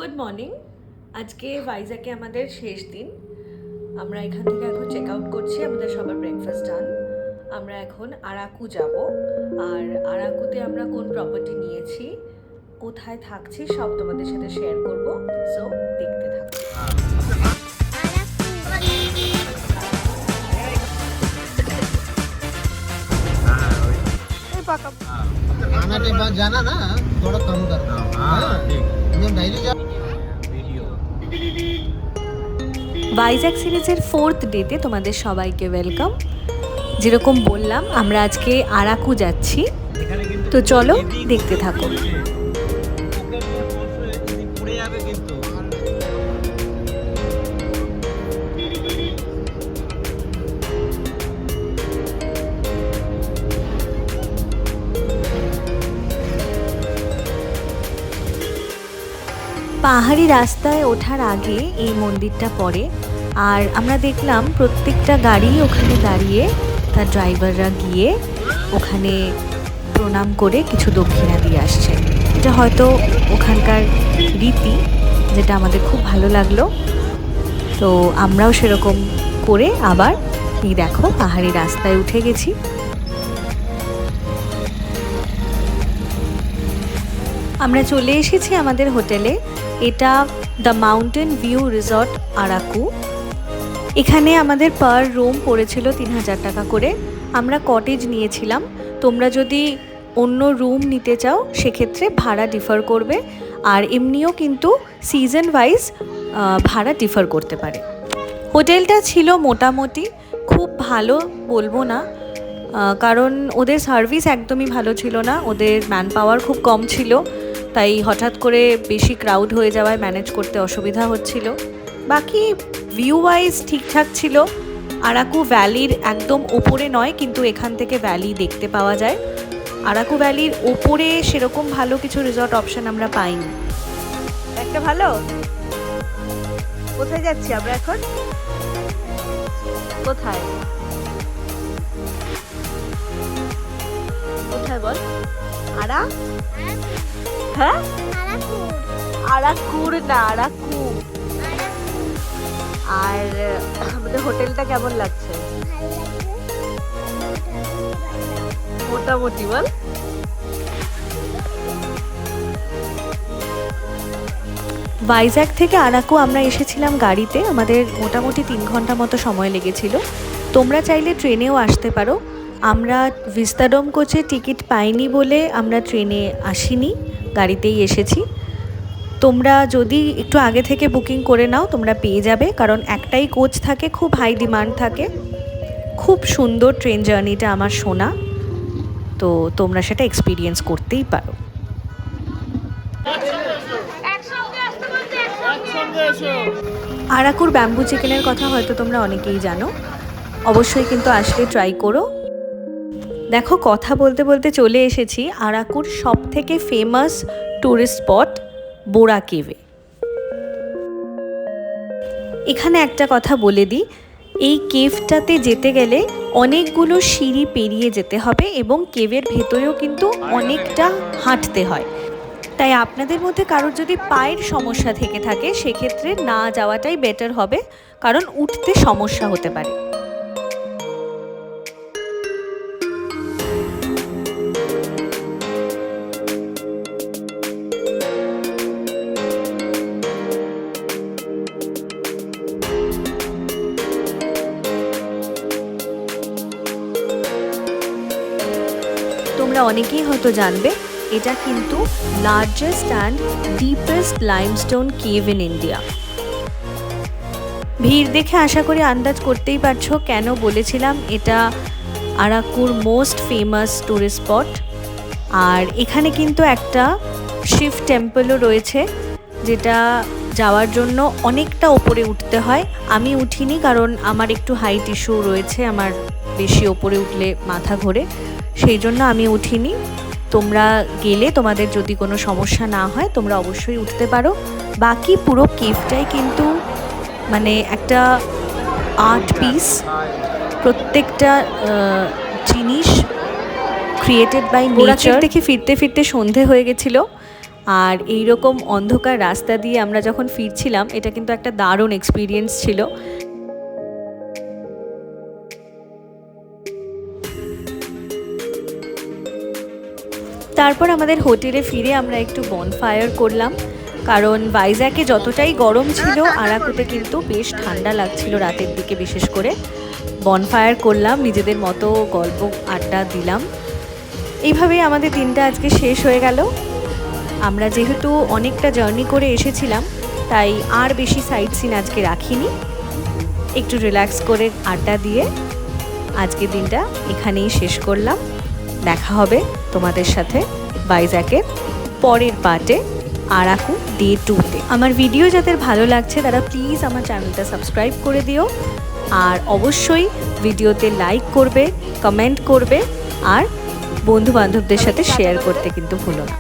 Good morning. আজকে ভাইজাকে আমাদের শেষ দিন। আমরা এখান থেকে এখন চেক আউট করছি, আমাদের সবার ব্রেকফাস্ট ডান। আমরা এখন আরাকু যাব, আর আরাকুতে আমরা কোন প্রপার্টি নিয়েছি, কোথায় থাকছি সব তোমাদের সাথে শেয়ার করব। সো দেখতে থাকো। आना के बाद जाना ना, थोड़ा कम करना। हाँ ठीक। तुम डेली जा। ভাইজ্যাক সিরিজের 4th ডেতে তোমাদের সবাইকে ওয়েলকাম। যেরকম বললাম, আমরা আজকে আরাকু যাচ্ছি, তো চলো দেখতে থাকো। পাহাড়ি রাস্তায় ওঠার আগে এই মন্দিরটা পড়ে, আর আমরা দেখলাম প্রত্যেকটা গাড়ি ওখানে দাঁড়িয়ে তার ড্রাইভাররা গিয়ে ওখানে প্রণাম করে কিছু দক্ষিণা দিয়ে আসছে। এটা হয়তো ওখানকার রীতি, যেটা আমাদের খুব ভালো লাগলো। তো আমরাও সেরকম করে আবার এই দেখো পাহাড়ি রাস্তায় উঠে গেছি। আমরা চলে এসেছি আমাদের হোটেলে। এটা the mountain view resort Araku. এখানে আমাদের পার রুম পড়েছিল 3000 টাকা করে। আমরা কটেজ নিয়েছিলাম। তোমরা যদি অন্য রুম নিতে চাও সেক্ষেত্রে ভাড়া ডিফার করবে, আর এমনিও কিন্তু সিজন ওয়াইজ ভাড়া ডিফার করতে পারে। হোটেলটা ছিল মোটামুটি, খুব ভালো বলবো না, কারণ ওদের সার্ভিস একদমই ভালো ছিল না। ওদের ম্যান পাওয়ার খুব কম ছিল, তাই হঠাৎ করে বেশি ক্রাউড হয়ে যাওয়ায় ম্যানেজ করতে অসুবিধা হচ্ছিল। বাকি ভিউ ওয়াইজ ঠিকঠাক ছিল। আরাকু ভ্যালির একদম ওপরে নয়, কিন্তু এখান থেকে ভ্যালি দেখতে পাওয়া যায়। আরাকু ভ্যালির ওপরে সেরকম ভালো কিছু রিসর্ট অপশন আমরা পাইনি। একটা ভালো। কোথায় যাচ্ছি আমরা এখন? কোথায় কোথায় বল? হ্যাঁ, আরাকুর না, আরাকু। আর আমাদের হোটেলটা কেমন লাগছে? মোটামুটি বল। ভাইজ্যাক থেকে আরাকু আমরা এসেছিলাম গাড়িতে। আমাদের মোটামুটি 3 ঘন্টা মতো সময় লেগেছিল। তোমরা চাইলে ট্রেনেও আসতে পারো। আমরা ভিস্তাডোম কোচে টিকিট পাইনি বলে আমরা ট্রেনে আসিনি, গাড়িতেই এসেছি। তোমরা যদি একটু আগে থেকে বুকিং করে নাও তোমরা পেয়ে যাবে, কারণ একটাই কোচ থাকে, খুব হাই ডিমান্ড থাকে। খুব সুন্দর ট্রেন জার্নিটা আমার শোনা, তো তোমরা সেটা এক্সপিরিয়েন্স করতেই পারো। আরাকুর ব্যাম্বু চিকেনের কথা হয়তো তোমরা অনেকেই জানো, অবশ্যই কিন্তু আসলে ট্রাই করো। দেখো, কথা বলতে বলতে চলে এসেছি আরাকুর সব থেকে ফেমাস ট্যুরিস্ট স্পট বোরা কেভে। এখানে একটা কথা বলে দিই, এই কেভটাতে যেতে গেলে অনেকগুলো সিঁড়ি পেরিয়ে যেতে হবে, এবং কেভের ভেতরেও কিন্তু অনেকটা হাঁটতে হয়। তাই আপনাদের মধ্যে কারোর যদি পায়ের সমস্যা থেকে থাকে সেক্ষেত্রে না যাওয়াটাই বেটার হবে, কারণ উঠতে সমস্যা হতে পারে। তোমরা অনেকেই হয়তো জানবে, এটা কিন্তু largest and deepest limestone cave in India. ভিড় দেখে আশা করি আন্দাজ করতেই পারছো কেন বলেছিলাম এটা আরাকুর মোস্ট ফেমাস ট্যুরিস্ট স্পট। আর এখানে কিন্তু একটা শিব টেম্পলও রয়েছে, যেটা যাওয়ার জন্য অনেকটা ওপরে উঠতে হয়। আমি উঠিনি, কারণ আমার একটু হাইট ইস্যু রয়েছে, আমার বেশি ওপরে উঠলে মাথা ঘোরে, সেই জন্য আমি উঠিনি। তোমরা গেলে তোমাদের যদি কোনো সমস্যা না হয় তোমরা অবশ্যই উঠতে পারো। বাকি পুরো কেভটাই কিন্তু মানে একটা আর্ট পিস। প্রত্যেকটা জিনিস ক্রিয়েটেড বাই নেচার। দেখে ফিরতে ফিরতে সন্ধে হয়ে গেছিলো, আর এই রকম অন্ধকার রাস্তা দিয়ে আমরা যখন ফিরছিলাম, এটা কিন্তু একটা দারুণ এক্সপিরিয়েন্স ছিল। তারপর আমাদের হোটেলে ফিরে আমরা একটু বনফায়ার করলাম, কারণ ভাইজ্যাগে যতটাই গরম ছিল আরাকুতে কিন্তু বেশ ঠান্ডা লাগছিল রাতের দিকে বিশেষ করে। বনফায়ার করলাম, নিজেদের মতো গল্প আড্ডা দিলাম। এইভাবেই আমাদের দিনটা আজকে শেষ হয়ে গেল। আমরা যেহেতু অনেকটা জার্নি করে এসেছিলাম, তাই আর বেশি সাইট সিন আজকে রাখিনি, একটু রিল্যাক্স করে আড্ডা দিয়ে আজকের দিনটা এখানেই শেষ করলাম। দেখা হবে তোমাদের সাথে ভাইজ্যাগের পরের পার্টে, আরাকু ডে 2-তে। আমার ভিডিও যাদের ভালো লাগছে তারা প্লিজ আমার চ্যানেলটা সাবস্ক্রাইব করে দিও, আর অবশ্যই ভিডিওতে লাইক করবে, কমেন্ট করবে, আর বন্ধু বান্ধবদের সাথে শেয়ার করতে কিন্তু ভুলো না।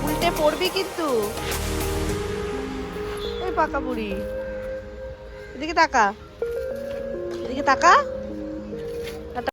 উল্টে পড়বি কিন্তু, এই পাকা বুড়ি, এদিকে তাকা, এদিকে তাকা।